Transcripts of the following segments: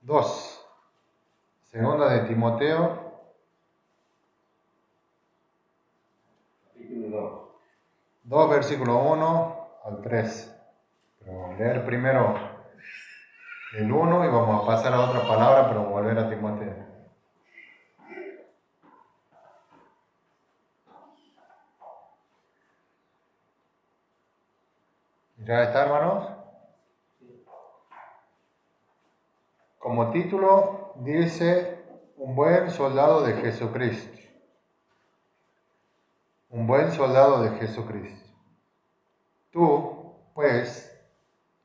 2. Segunda de Timoteo. Capítulo 2, versículo 1 al 3. Pero leer primero el 1 y vamos a pasar a otra palabra, pero volver a Timoteo. ¿Ya está, hermanos? Como título dice: un buen soldado de Jesucristo. Un buen soldado de Jesucristo. Tú, pues,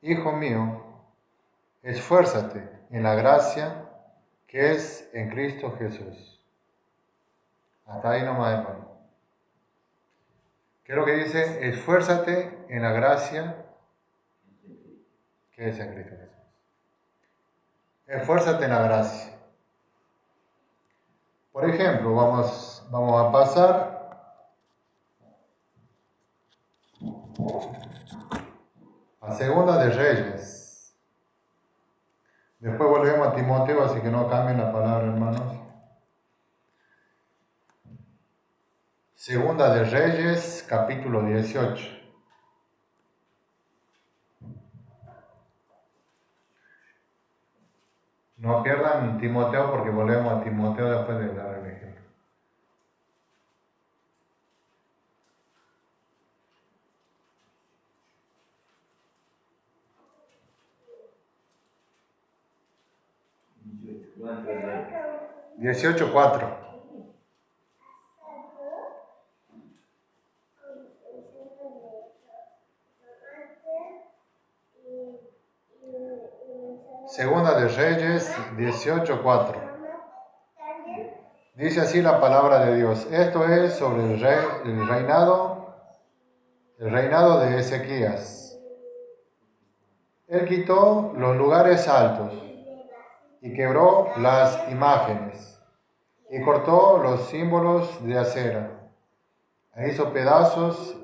hijo mío, esfuérzate en la gracia que es en Cristo Jesús. Hasta ahí nomás, hermano. ¿Qué es lo que dice? Esfuérzate en la gracia que es en Cristo Jesús. Esfuérzate en la gracia. Por ejemplo, vamos a pasar a Segunda de Reyes. Después volvemos a Timoteo, así que no cambien la palabra, hermanos. Segunda de Reyes, capítulo 18. No pierdan Timoteo porque volvemos a Timoteo después de dar el ejemplo. ¿cuánto? 18:4. Segunda de Reyes 18:4. Dice así la palabra de Dios. Esto es sobre el reinado de Ezequías. Él quitó los lugares altos y quebró las imágenes y cortó los símbolos de acera. E hizo pedazos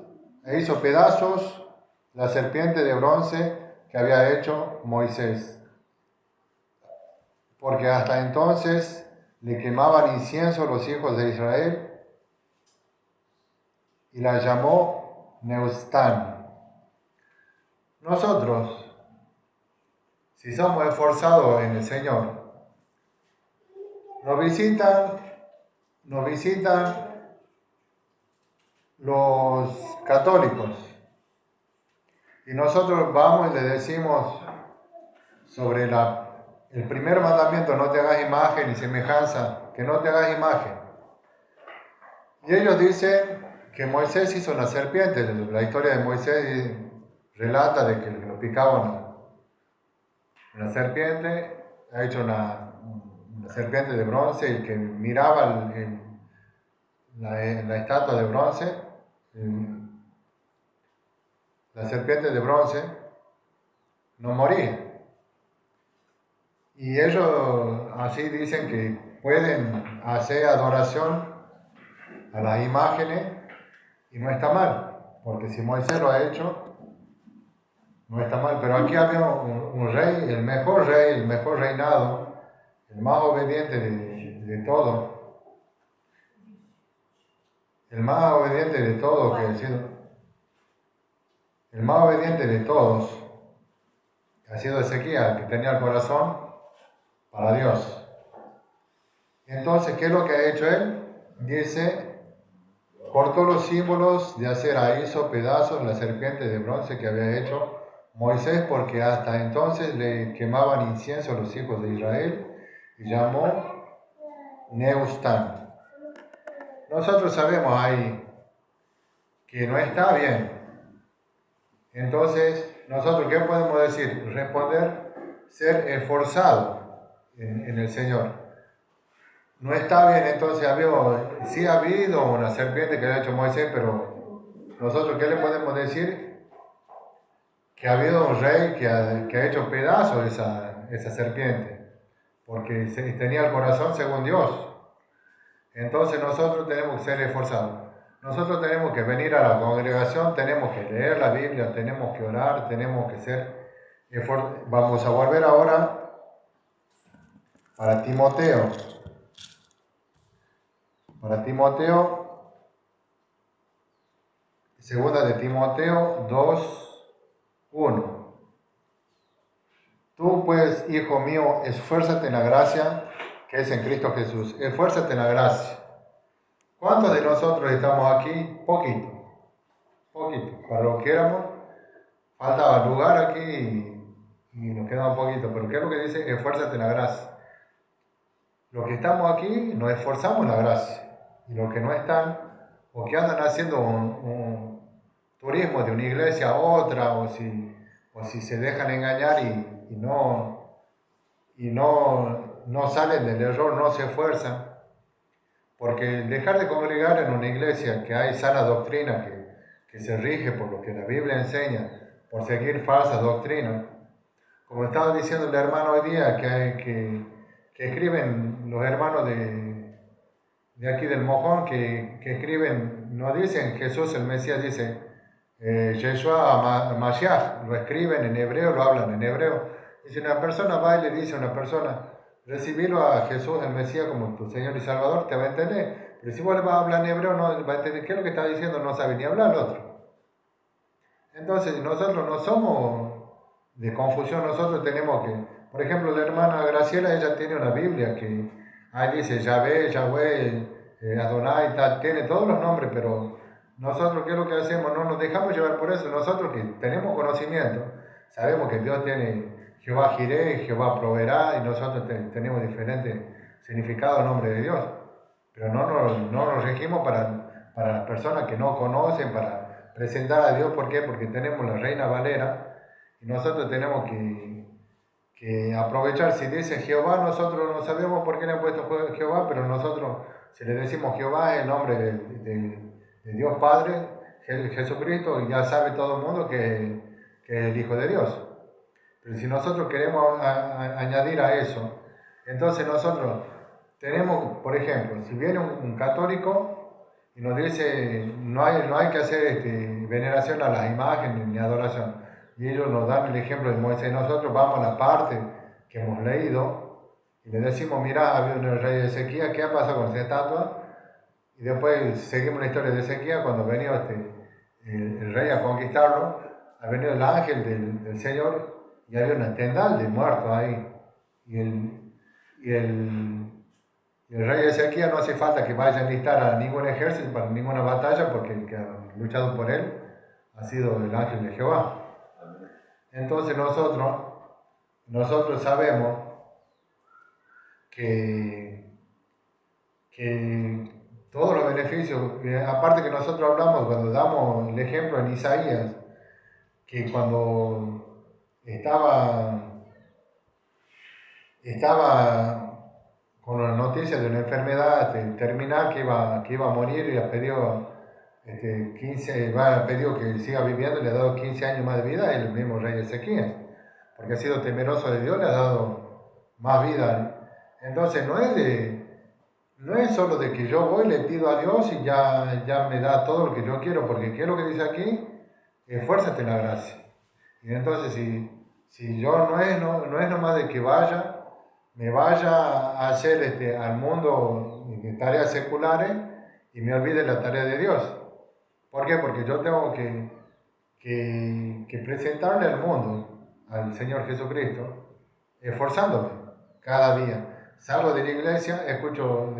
la serpiente de bronce que había hecho Moisés. Porque hasta entonces le quemaban incienso los hijos de Israel y la llamó Neustán. Nosotros, si somos esforzados en el Señor, nos visitan los católicos y nosotros vamos y le decimos sobre el primer mandamiento: no te hagas imagen y semejanza, que no te hagas imagen. Y ellos dicen que Moisés hizo una serpiente. La historia de Moisés relata de que lo picaba una serpiente, ha hecho una serpiente de bronce, y que miraba la estatua de bronce, la serpiente de bronce, no moría. Y ellos así dicen que pueden hacer adoración a las imágenes y no está mal, porque si Moisés lo ha hecho, no está mal. Pero aquí había un rey, el mejor reinado, el más obediente de todo, el más obediente de todos, que ha sido el más obediente de todos, ha sido Ezequías, que tenía el corazón para Dios. Entonces, ¿qué es lo que ha hecho él? Dice: cortó los símbolos de acera, hizo pedazos la serpiente de bronce que había hecho Moisés, porque hasta entonces le quemaban incienso a los hijos de Israel, y llamó Neustán. Nosotros sabemos ahí que no está bien. Entonces, ¿nosotros qué podemos decir? Responder: ser esforzado en el Señor. No está bien. Entonces, sí ha habido una serpiente que le ha hecho Moisés, pero nosotros ¿qué le podemos decir? Que ha habido un rey que ha hecho pedazos esa serpiente, porque tenía el corazón según Dios. Entonces nosotros tenemos que ser esforzados. Nosotros tenemos que venir a la congregación, tenemos que leer la Biblia, tenemos que orar, tenemos que ser esforzados. Vamos a volver ahora Para Timoteo, segunda de Timoteo 2:1. Tú pues, hijo mío, esfuérzate en la gracia que es en Cristo Jesús. Esfuérzate en la gracia. ¿Cuántos de nosotros estamos aquí? Poquito. Para lo que éramos, faltaba lugar aquí y nos queda un poquito. Pero ¿qué es lo que dice? Esfuérzate en la gracia. Los que estamos aquí nos esforzamos en la gracia. Y los que no están, o que andan haciendo un turismo de una iglesia a otra, o si se dejan engañar y no salen del error, no se esfuerzan. Porque el dejar de congregar en una iglesia que hay sana doctrina, que se rige por lo que la Biblia enseña, por seguir falsas doctrinas, como estaba diciendo el hermano hoy día, que escriben los hermanos de aquí del Mojón, que escriben, no dicen Jesús el Mesías, dice Yeshua Mashiach, lo escriben en hebreo, lo hablan en hebreo. Y si una persona va y le dice a una persona, recibirlo a Jesús el Mesías como tu Señor y Salvador, te va a entender. Pero si vos le vas a hablar en hebreo, no va a entender qué es lo que está diciendo, no sabe ni hablar el otro. Entonces nosotros no somos de confusión, nosotros tenemos que, por ejemplo, la hermana Graciela, ella tiene una Biblia que ahí dice Yahvé, Adonai, tiene todos los nombres, pero nosotros, ¿qué es lo que hacemos? No nos dejamos llevar por eso. Nosotros que tenemos conocimiento, sabemos que Dios tiene Jehová Jireh, Jehová proveerá, y nosotros tenemos diferentes significados en nombre de Dios. Pero no nos regimos para las personas que no conocen, para presentar a Dios. ¿Por qué? Porque tenemos la Reina Valera, y nosotros tenemos que aprovechar. Si dice Jehová, nosotros no sabemos por qué le han puesto Jehová, pero nosotros, si le decimos Jehová, es el nombre de Dios Padre, Jesucristo, y ya sabe todo el mundo que es el Hijo de Dios. Pero si nosotros queremos añadir a eso, entonces nosotros tenemos, por ejemplo, si viene un católico y nos dice no hay que hacer veneración a las imágenes ni adoración, y ellos nos dan el ejemplo de Moisés, nosotros vamos a la parte que hemos leído y le decimos, mira, había un rey de Ezequías, ¿qué ha pasado con esa estatua? Y después seguimos la historia de Ezequías, cuando venía el rey a conquistarlo, ha venido el ángel del Señor y había una tendal de muertos ahí. Y el rey Ezequías no hace falta que vaya a enlistar a ningún ejército para ninguna batalla, porque el que ha luchado por él ha sido el ángel de Jehová. Entonces nosotros sabemos que todos los beneficios, aparte que nosotros hablamos cuando damos el ejemplo en Isaías, que cuando estaba con la noticia de una enfermedad terminal que iba a morir, y ha pedido pedido que siga viviendo, le ha dado 15 años más de vida, el mismo rey Ezequías, porque ha sido temeroso de Dios, le ha dado más vida. Entonces no es solo de que yo voy, le pido a Dios y ya me da todo lo que yo quiero, porque ¿qué es lo que dice aquí? Esfuérzate en la gracia. Y entonces si yo no es nomás de que me vaya a hacer al mundo tareas seculares y me olvide la tarea de Dios. ¿Por qué? Porque yo tengo que presentarle al mundo, al Señor Jesucristo, esforzándome cada día. Salgo de la iglesia,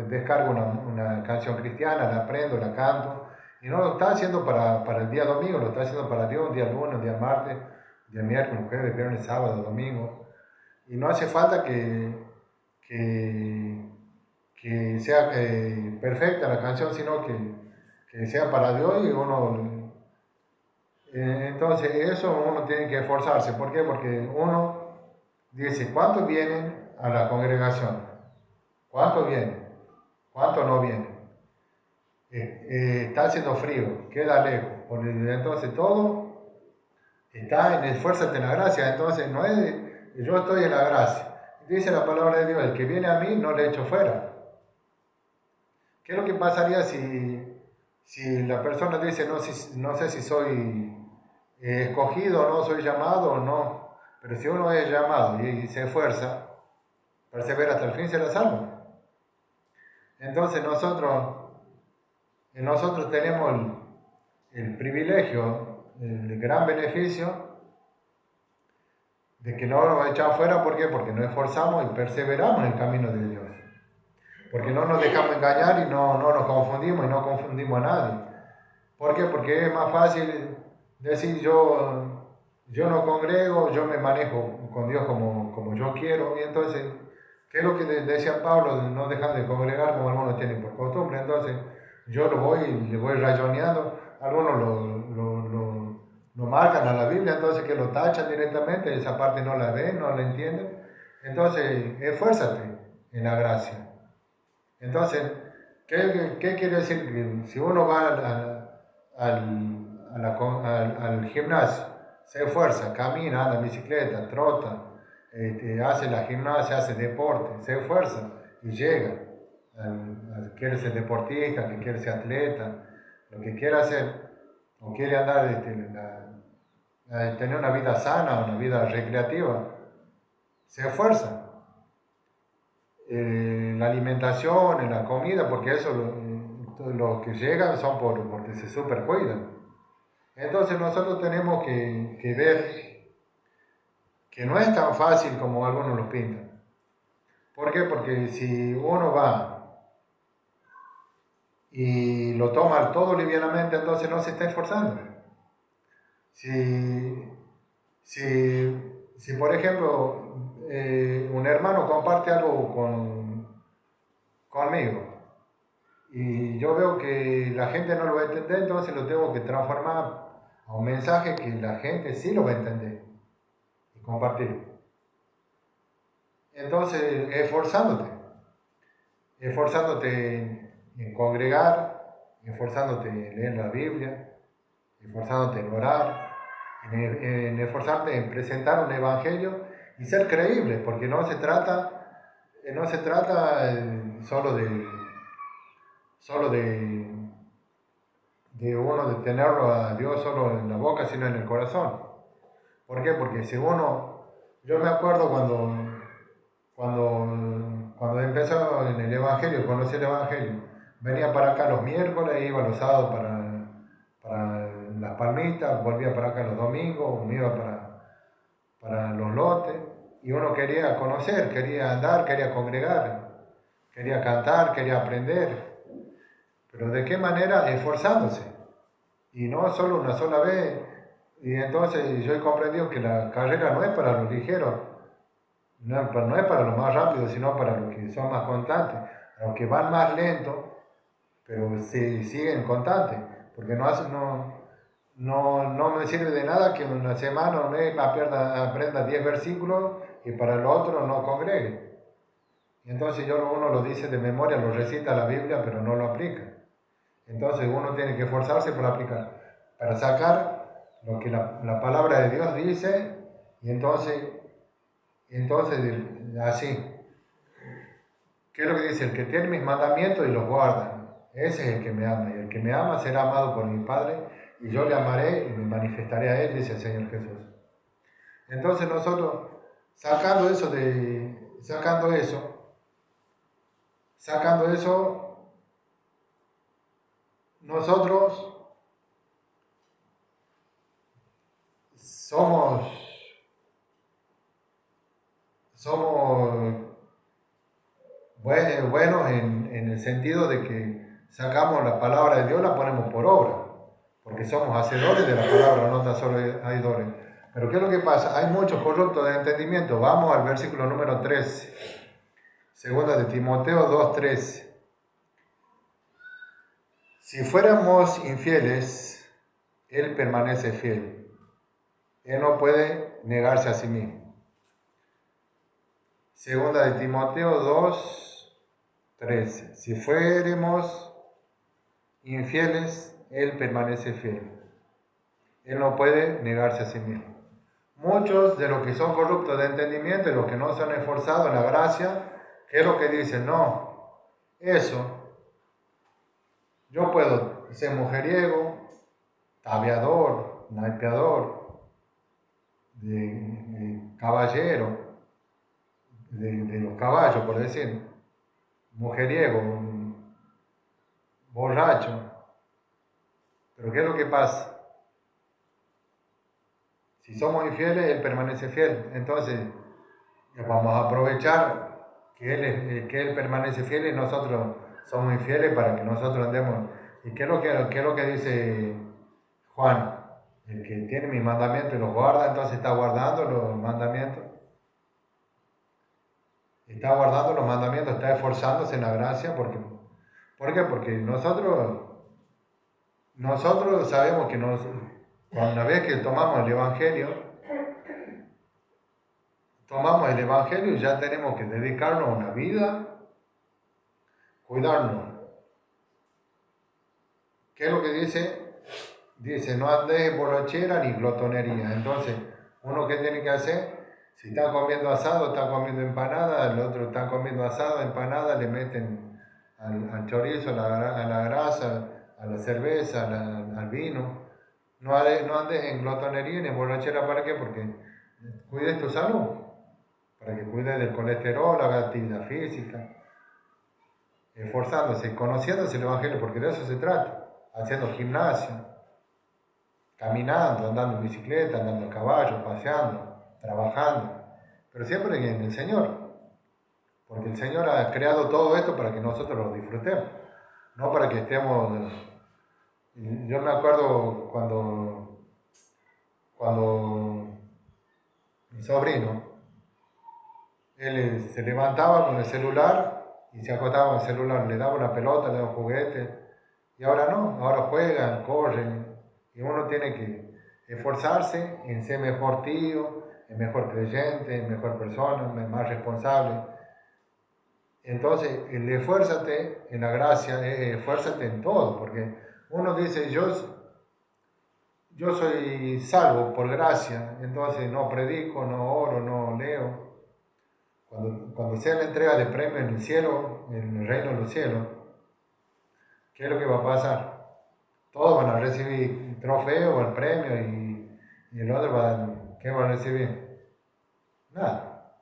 descargo una canción cristiana, la aprendo, la canto, y no lo está haciendo para el día domingo, lo está haciendo para Dios, un día lunes, un día martes, un día miércoles, jueves, viernes, sábado, domingo. Y no hace falta que sea perfecta la canción, sino que sea para Dios, y uno... entonces eso uno tiene que esforzarse. ¿Por qué? Porque uno dice, ¿cuántos vienen a la congregación? ¿Cuántos vienen? ¿Cuántos no vienen? Está haciendo frío, queda lejos. Entonces todo está en esfuérzate en la gracia. Entonces no es yo estoy en la gracia. Dice la palabra de Dios, el que viene a mí no le echo fuera. ¿Qué es lo que pasaría si la persona dice, no sé si soy escogido o no, soy llamado o no? Pero si uno es llamado y se esfuerza, persevera hasta el fin será salvo. Entonces nosotros tenemos el privilegio, el gran beneficio de que no nos echamos fuera. ¿Por qué? Porque nos esforzamos y perseveramos en el camino de Dios. Porque no nos dejamos engañar y no nos confundimos y no confundimos a nadie. ¿Por qué? Porque es más fácil decir yo no congrego, yo me manejo con Dios como yo quiero. Y entonces, ¿qué es lo que decía Pablo? No dejan de congregar como algunos tienen por costumbre. Entonces, yo le voy rayoneando. Algunos lo marcan a la Biblia, entonces que lo tachan directamente, esa parte no la ven, no la entienden. Entonces, esfuérzate en la gracia. Entonces, ¿qué quiere decir? Que si uno va al gimnasio, se esfuerza, camina, anda en bicicleta, trota, hace la gimnasia, hace deporte, se esfuerza y llega. Quiere ser deportista, que quiere ser atleta, lo que quiera hacer, o quiere andar, tener una vida sana, una vida recreativa, se esfuerza. La alimentación, en la comida, porque eso los que llegan son porque se supercuidan. Entonces nosotros tenemos que ver que no es tan fácil como algunos lo pintan. ¿Por qué? Porque si uno va y lo toma todo livianamente, entonces no se está esforzando. Si por ejemplo, un hermano comparte algo conmigo, y yo veo que la gente no lo va a entender, entonces lo tengo que transformar a un mensaje que la gente sí lo va a entender y compartirlo. Entonces, esforzándote en congregar, esforzándote en leer la Biblia, esforzándote en orar, en esforzarte en presentar un evangelio y ser creíble, porque no se trata solo de uno de tenerlo a Dios solo en la boca, sino en el corazón. ¿Por qué? Porque si yo me acuerdo cuando empezó en el Evangelio, conocí el Evangelio, venía para acá los miércoles, iba los sábados para las palmitas, volvía para acá los domingos, me iba para los lotes, y uno quería conocer, quería andar, quería congregar, quería cantar, quería aprender. Pero ¿de qué manera? Esforzándose. Y no solo una sola vez. Y entonces yo he comprendido que la carrera no es para los ligeros, no es para los más rápidos, sino para los que son más constantes, los que van más lento, pero siguen constantes. Porque no me sirve de nada que una semana o un mes aprenda 10 versículos y para el otro no congregue. Y entonces uno lo dice de memoria, lo recita la Biblia, pero no lo aplica. Entonces uno tiene que esforzarse por aplicar, para sacar lo que la palabra de Dios dice, y entonces así. ¿Qué es lo que dice? El que tiene mis mandamientos y los guarda, ese es el que me ama, y el que me ama será amado por mi Padre, y yo le amaré y me manifestaré a él, dice el Señor Jesús. Entonces nosotros, sacando eso, nosotros somos buenos en el sentido de que sacamos la palabra de Dios, la ponemos por obra, porque somos hacedores de la palabra, no tan solo oidores. Pero ¿qué es lo que pasa? Hay muchos corruptos de entendimiento. Vamos al versículo número 3, segunda de Timoteo 2:3. Si fuéramos infieles, Él permanece fiel. Él no puede negarse a sí mismo. Segunda de Timoteo 2:13. Si fuéramos infieles, Él permanece fiel. Él no puede negarse a sí mismo. Muchos de los que son corruptos de entendimiento y los que no se han esforzado en la gracia, ¿qué es lo que dicen? No, yo puedo ser mujeriego, tabeador, naipeador, caballero, de los caballos, por decir, mujeriego, borracho. Pero ¿qué es lo que pasa? Si somos infieles, Él permanece fiel. Entonces, vamos a aprovechar que Él permanece fiel y nosotros somos infieles para que nosotros andemos. ¿Y qué es lo que dice Juan? El que tiene mis mandamientos y los guarda, entonces está guardando los mandamientos. Está guardando los mandamientos, está esforzándose en la gracia. ¿Por qué? Porque nosotros sabemos que una vez que tomamos el Evangelio, ya tenemos que dedicarnos a una vida, cuidarnos. ¿Qué es lo que dice? Dice, no andes en borrachera ni glotonería. Entonces, uno ¿qué tiene que hacer? Si está comiendo asado, está comiendo empanada, el otro está comiendo asado, empanada, le meten al chorizo, a la grasa, a la cerveza, al vino. No andes en glotonería ni en borrachera. ¿Para qué? Porque cuides tu salud, para que cuides del colesterol, haga actividad física, esforzándose, conociéndose el Evangelio, porque de eso se trata, haciendo gimnasio, caminando, andando en bicicleta, andando a caballo, paseando, trabajando, pero siempre en el Señor, porque el Señor ha creado todo esto para que nosotros lo disfrutemos, no para que estemos. Yo me acuerdo cuando mi sobrino, él se levantaba con el celular y se acostaba con el celular, le daba una pelota, le daba un juguete, y ahora no, ahora juegan, corren, y uno tiene que esforzarse en ser mejor tío, en mejor creyente, en mejor persona, más responsable. Entonces, el esfuérzate en la gracia, esfuérzate en todo, porque uno dice, yo soy salvo por gracia, entonces no predico, no oro, no leo. Cuando sea la entrega de premio en el cielo, en el reino de los cielos, ¿qué es lo que va a pasar? Todos van a recibir el trofeo o el premio y el otro ¿qué va a recibir? Nada.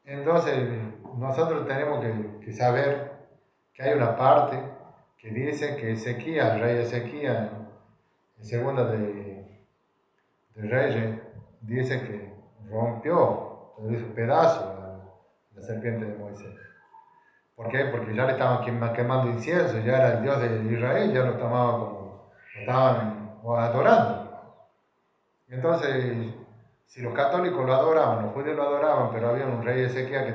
Entonces, nosotros tenemos que saber que hay una parte que dice que Ezequías, el rey Ezequías, en segunda de Reyes, dice que rompió, hizo pedazo la serpiente de Moisés. ¿Por qué? Porque ya le estaban quemando incienso, ya era el Dios de Israel, ya lo estaban adorando. Entonces, si los católicos lo adoraban, los judíos lo adoraban, pero había un rey Ezequías que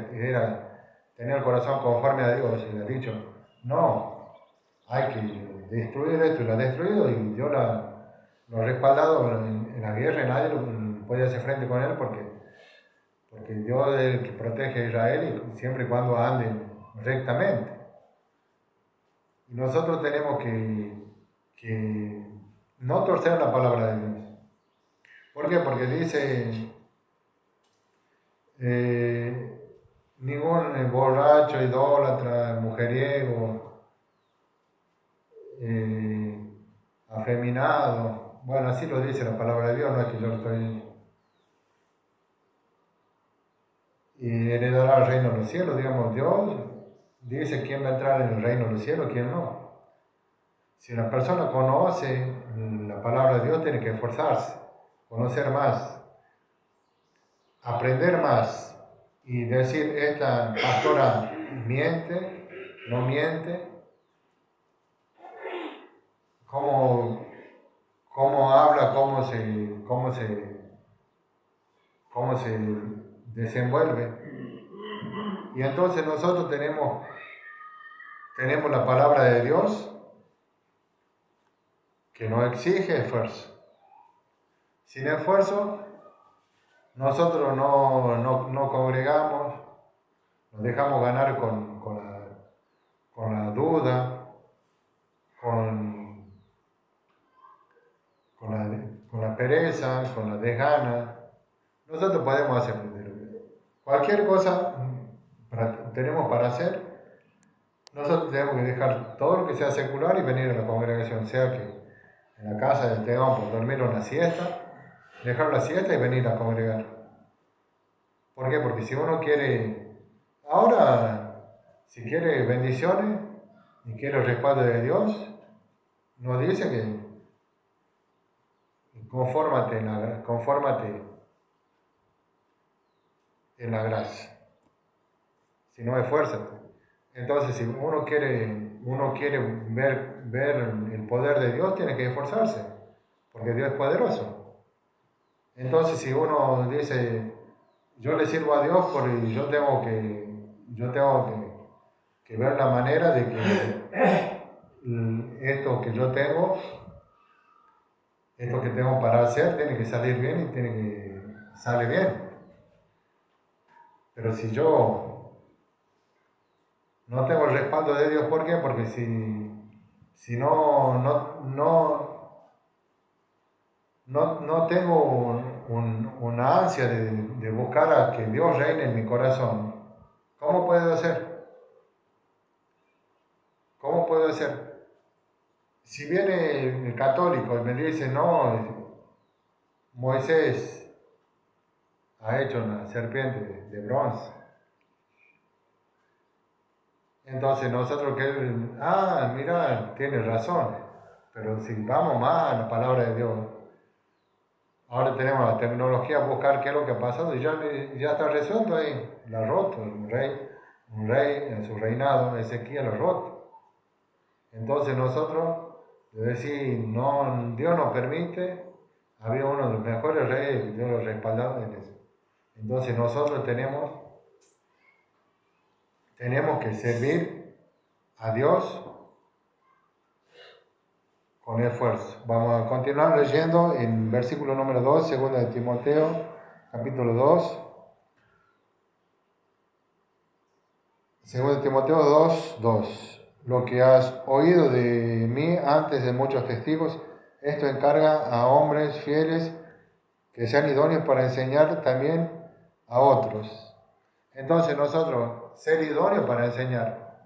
tenía el corazón conforme a Dios y le ha dicho, no, hay que destruir esto, y lo ha destruido y Dios lo ha respaldado en la guerra y nadie podía hacer frente con él porque Dios es el que protege a Israel y siempre y cuando anden rectamente. Y nosotros tenemos que no torcer la palabra de Dios. ¿Por qué? Porque dice ningún borracho, idólatra, mujeriego, afeminado, bueno, así lo dice la palabra de Dios, no es que yo lo estoy. Y heredará el reino de los cielos, digamos, Dios dice quién va a entrar en el reino de los cielos, quién no. Si una persona conoce la palabra de Dios, tiene que esforzarse, conocer más, aprender más y decir, esta pastora miente, no miente, cómo habla, cómo se desenvuelve. Y entonces nosotros tenemos la palabra de Dios que nos exige esfuerzo. Sin esfuerzo, nosotros no congregamos, nos dejamos ganar con la duda, con la pereza, con la desgana. Nosotros podemos hacer cualquier cosa tenemos para hacer. Nosotros tenemos que dejar todo lo que sea secular y venir a la congregación, sea que en la casa tengamos por dormir una siesta, dejar la siesta y venir a congregar. qué? Porque si uno quiere, ahora, si quiere bendiciones y quiere el respaldo de Dios, nos dice que confórmate en la gracia, si no esfuérzate. Entonces, si uno quiere ver el poder de Dios, tiene que esforzarse, porque Dios es poderoso. Entonces, si uno dice, yo le sirvo a Dios porque yo tengo que ver la manera de que esto que yo tengo, esto que tengo para hacer, tiene que salir bien y tiene que salir bien. Pero si yo no tengo el respaldo de Dios, ¿por qué? Porque si no tengo una ansia de buscar a que Dios reine en mi corazón, ¿cómo puedo hacer? ¿Cómo puedo hacer? Si viene el católico y me dice, no, Moisés ha hecho una serpiente de bronce, entonces nosotros mira, tiene razón, pero si vamos más a la palabra de Dios, ahora tenemos la tecnología, buscar qué es lo que ha pasado y ya está resuelto ahí, lo ha roto un rey en su reinado, Ezequiel lo ha roto. Entonces nosotros, decir, no, Dios nos permite, había uno de los mejores reyes que Dios lo respaldaba en eso. Entonces nosotros tenemos que servir a Dios con esfuerzo. Vamos a continuar leyendo en versículo número 2, 2 de Timoteo, capítulo 2. 2 de Timoteo 2, 2. Lo que has oído de mí antes de muchos testigos, esto encarga a hombres fieles que sean idóneos para enseñar también a otros. Entonces nosotros, ser idóneos para enseñar.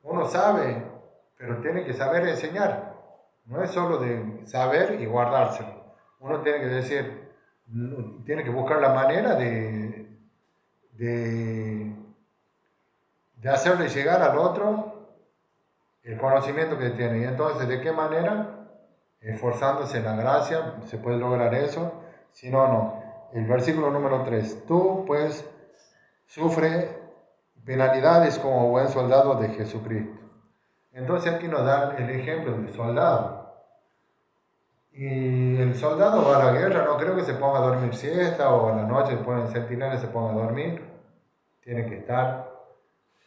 Uno sabe, pero tiene que saber enseñar. No es solo de saber y guardárselo. Uno tiene que decir, tiene que buscar la manera de hacerle llegar al otro el conocimiento que tiene. Y entonces, ¿de qué manera? Esforzándose en la gracia, se puede lograr eso. Si no, no. El versículo número 3. Tú, pues, sufre penalidades como buen soldado de Jesucristo. Entonces aquí nos dan el ejemplo del soldado. Y el soldado va a la guerra, no creo que se ponga a dormir siesta o a la noche después en centinelas se ponga a dormir. Tiene que estar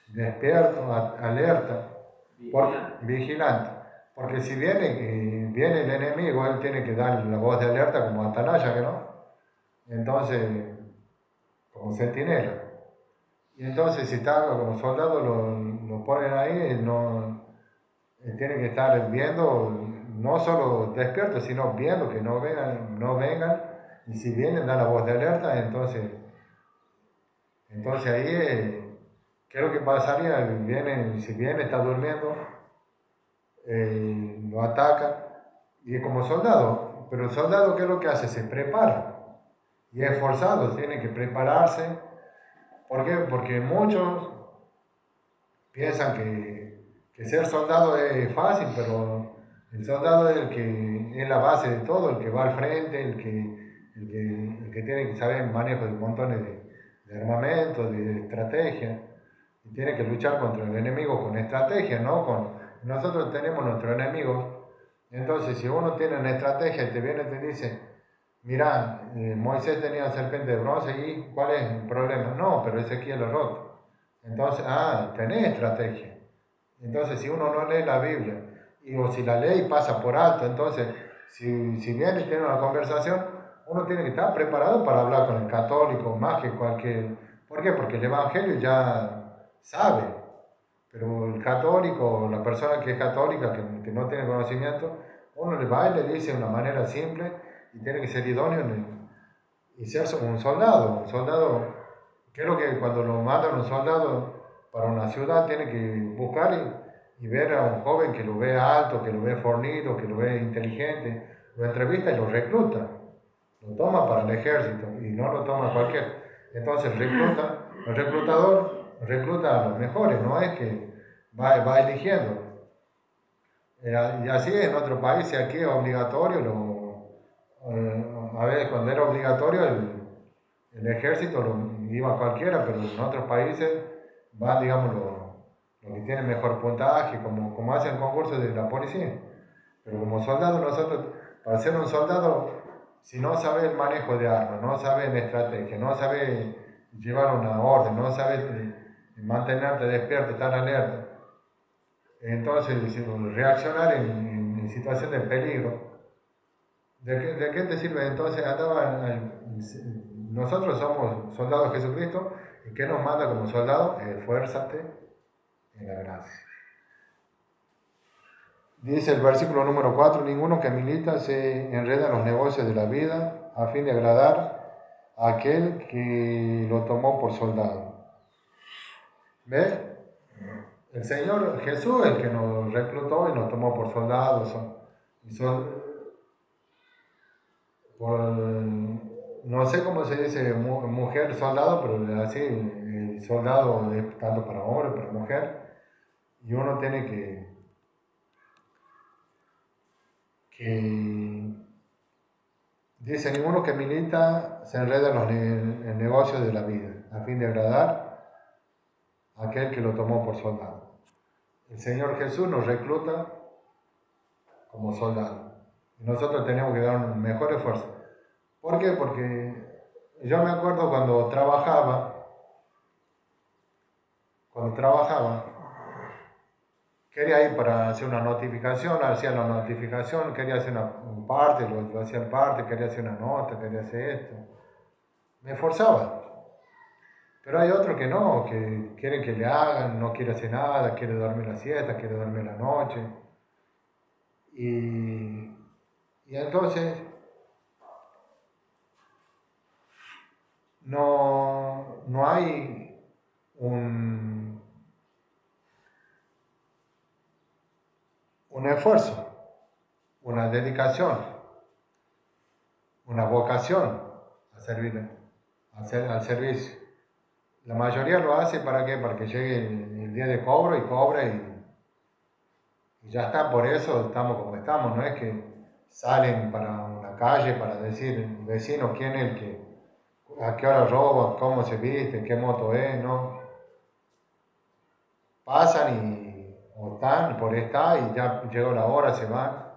despierto, alerta, vigilante. Porque si viene el enemigo, él tiene que dar la voz de alerta como atalaya, ¿que no? Entonces, como centinela. Y entonces si está como soldado, lo ponen ahí, él tiene que estar viendo, no solo despierto, sino viendo que no vengan, y si vienen, da la voz de alerta, entonces ahí, ¿qué es lo que pasaría? Si viene, está durmiendo, lo ataca, y es como soldado, pero el soldado, ¿qué es lo que hace? Se prepara, y es forzado, tiene que prepararse. ¿Por qué? Porque muchos piensan que ser soldado es fácil, pero el soldado es el que es la base de todo, el que va al frente, el que tiene que saber el manejo de montones de armamento, de estrategia, y tiene que luchar contra el enemigo con estrategia, ¿no? Nosotros tenemos nuestros enemigos, entonces si uno tiene una estrategia y te viene y te dice, mira, Moisés tenía serpiente de bronce y ¿cuál es el problema? No, pero Ezequiel lo roto. Entonces, tenés estrategia. Entonces, si uno no lee la Biblia, o si la lee y pasa por alto, entonces, si viene y tiene una conversación, uno tiene que estar preparado para hablar con el católico, más que cualquier... ¿Por qué? Porque el Evangelio ya sabe, pero el católico, la persona que es católica, que no tiene conocimiento, uno le va y le dice de una manera simple, y tiene que ser idóneo y ser un soldado. Un soldado, ¿qué es lo que cuando lo mandan un soldado para una ciudad tiene que buscar y ver a un joven que lo ve alto, que lo ve fornido, que lo ve inteligente, lo entrevista y lo recluta, lo toma para el ejército y no lo toma cualquier. Entonces el reclutador recluta a los mejores, no es que va eligiendo. Y así en otros países, aquí es obligatorio, a ver, cuando era obligatorio el ejército iba cualquiera, pero en otros países van, digamos, los que tienen mejor puntaje, como hacen concursos de la policía. Pero como soldado, nosotros, para ser un soldado, si no sabes el manejo de armas, no sabes la estrategia, no sabes llevar una orden, no sabes mantenerte despierto, estar alerta, entonces reaccionar en situación de peligro, ¿de qué te sirve? Entonces nosotros somos soldados de Jesucristo, ¿y qué nos manda como soldado? Esfuérzate en la gracia. Dice el versículo número 4, ninguno que milita se enreda en los negocios de la vida a fin de agradar a aquel que lo tomó por soldado. ¿Ves? El Señor Jesús es el que nos reclutó y nos tomó por soldados. No sé cómo se dice mujer soldado, pero así, el soldado es tanto para hombre, para mujer. Y uno tiene que dice, ninguno que milita se enreda en el negocio de la vida, a fin de agradar a aquel que lo tomó por soldado. El Señor Jesús nos recluta como soldado. Y nosotros tenemos que dar un mejor esfuerzo. ¿Por qué? Porque yo me acuerdo cuando trabajaba, quería ir para hacer una notificación, hacía la notificación, quería hacer un parte, lo hacía el parte, quería hacer una nota, quería hacer esto. Me esforzaba. Pero hay otros que no, que quieren que le hagan, no quiere hacer nada, quiere dormir la siesta, quiere dormir la noche. Y entonces no hay un esfuerzo, una dedicación, una vocación a servir, al servicio. La mayoría lo hace ¿para qué? Para que llegue el día de cobro y cobra y ya está. Por eso estamos como estamos. No es que salen para una calle para decir, vecino, quién es el que, a qué hora roba, cómo se viste, qué moto es, no. Pasan o están por estar y ya llegó la hora, se van.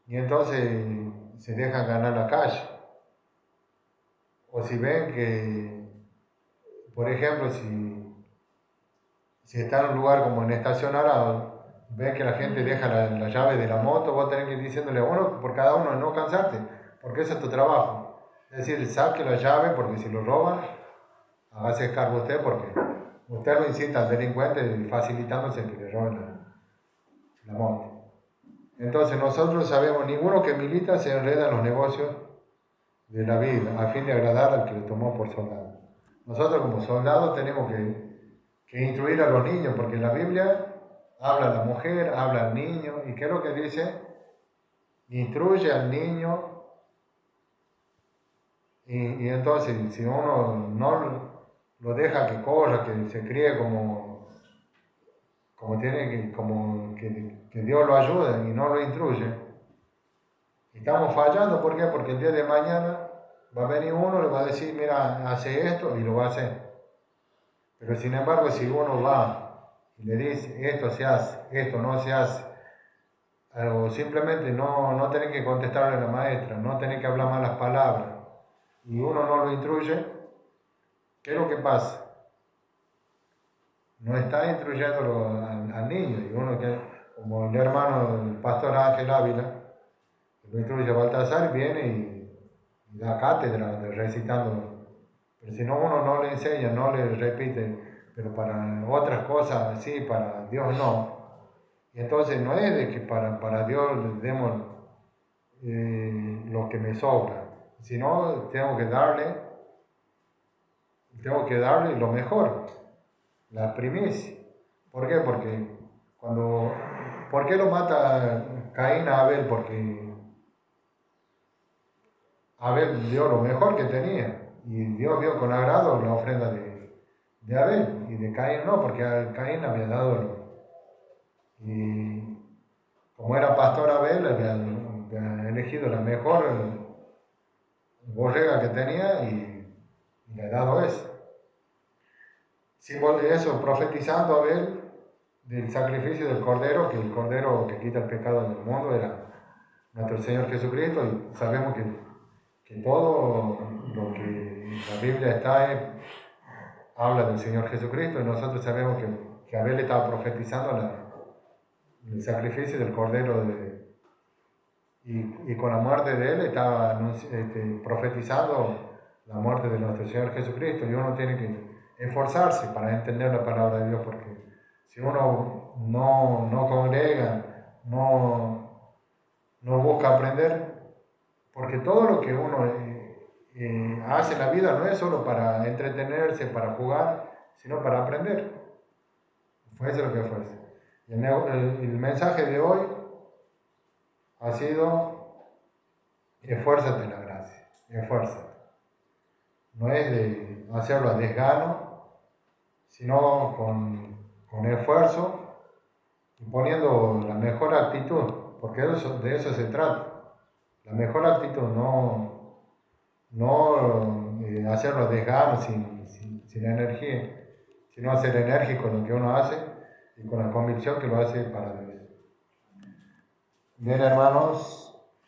Y entonces se dejan ganar la calle. O si ven que, por ejemplo, si está en un lugar como en estacionado, ven que la gente deja la llave de la moto, vos tenés que ir diciéndole a uno por cada uno, no cansarte, porque ese es tu trabajo. Es decir, saque la llave porque si lo roban, hágase cargo usted porque usted lo incita al delincuente facilitándose que le roben la moto. Entonces nosotros sabemos, ninguno que milita se enreda en los negocios de la vida a fin de agradar al que le tomó por soldado. Nosotros como soldados tenemos que instruir a los niños, porque en la Biblia habla a la mujer, habla al niño, y ¿qué es lo que dice? Instruye al niño, y entonces si uno no lo deja que corra, que se críe como tiene que Dios lo ayude y no lo instruye, estamos fallando. ¿Por qué? Porque el día de mañana va a venir uno, le va a decir, mira, hace esto, y lo va a hacer. Pero sin embargo, si uno va y le dice, esto se hace, esto no se hace, o simplemente no tener que contestarle a la maestra, no tener que hablar malas palabras, y uno no lo instruye, ¿qué es lo que pasa? No está instruyéndolo al niño, y uno que, como el hermano del pastor Ángel Ávila, lo instruye a Baltasar, viene y da cátedra recitando. Pero si no, uno no le enseña, no le repite, pero para otras cosas sí, para Dios no. Y entonces no es de que para Dios le demos lo que me sobra, sino tengo que darle lo mejor, la primicia. ¿Por qué? ¿Por qué lo mata Caín a Abel? Porque Abel dio lo mejor que tenía. y Dios vio con agrado la ofrenda de Abel, y de Caín no, porque a Caín había dado, y como era pastor Abel, había elegido la mejor borrega que tenía y le ha dado eso. Símbolo de eso, profetizando Abel del sacrificio del Cordero, que el Cordero que quita el pecado del mundo era nuestro Señor Jesucristo, y sabemos que todo lo que la Biblia habla del Señor Jesucristo, y nosotros sabemos que Abel estaba profetizando el sacrificio del Cordero y con la muerte de él estaba profetizando la muerte de nuestro Señor Jesucristo, y uno tiene que esforzarse para entender la palabra de Dios, porque si uno no congrega, no busca aprender, porque todo lo que uno hace en la vida no es solo para entretenerse, para jugar, sino para aprender. Fuese lo que fuese. El mensaje de hoy ha sido: esfuérzate en la gracia, esfuérzate. No es de hacerlo a desgano, sino con esfuerzo y poniendo la mejor actitud, porque de eso se trata. La mejor actitud, no hacerlo a desgano, sin energía, sino ser enérgico en lo que uno hace y con la convicción que lo hace para Dios. Bien, hermanos.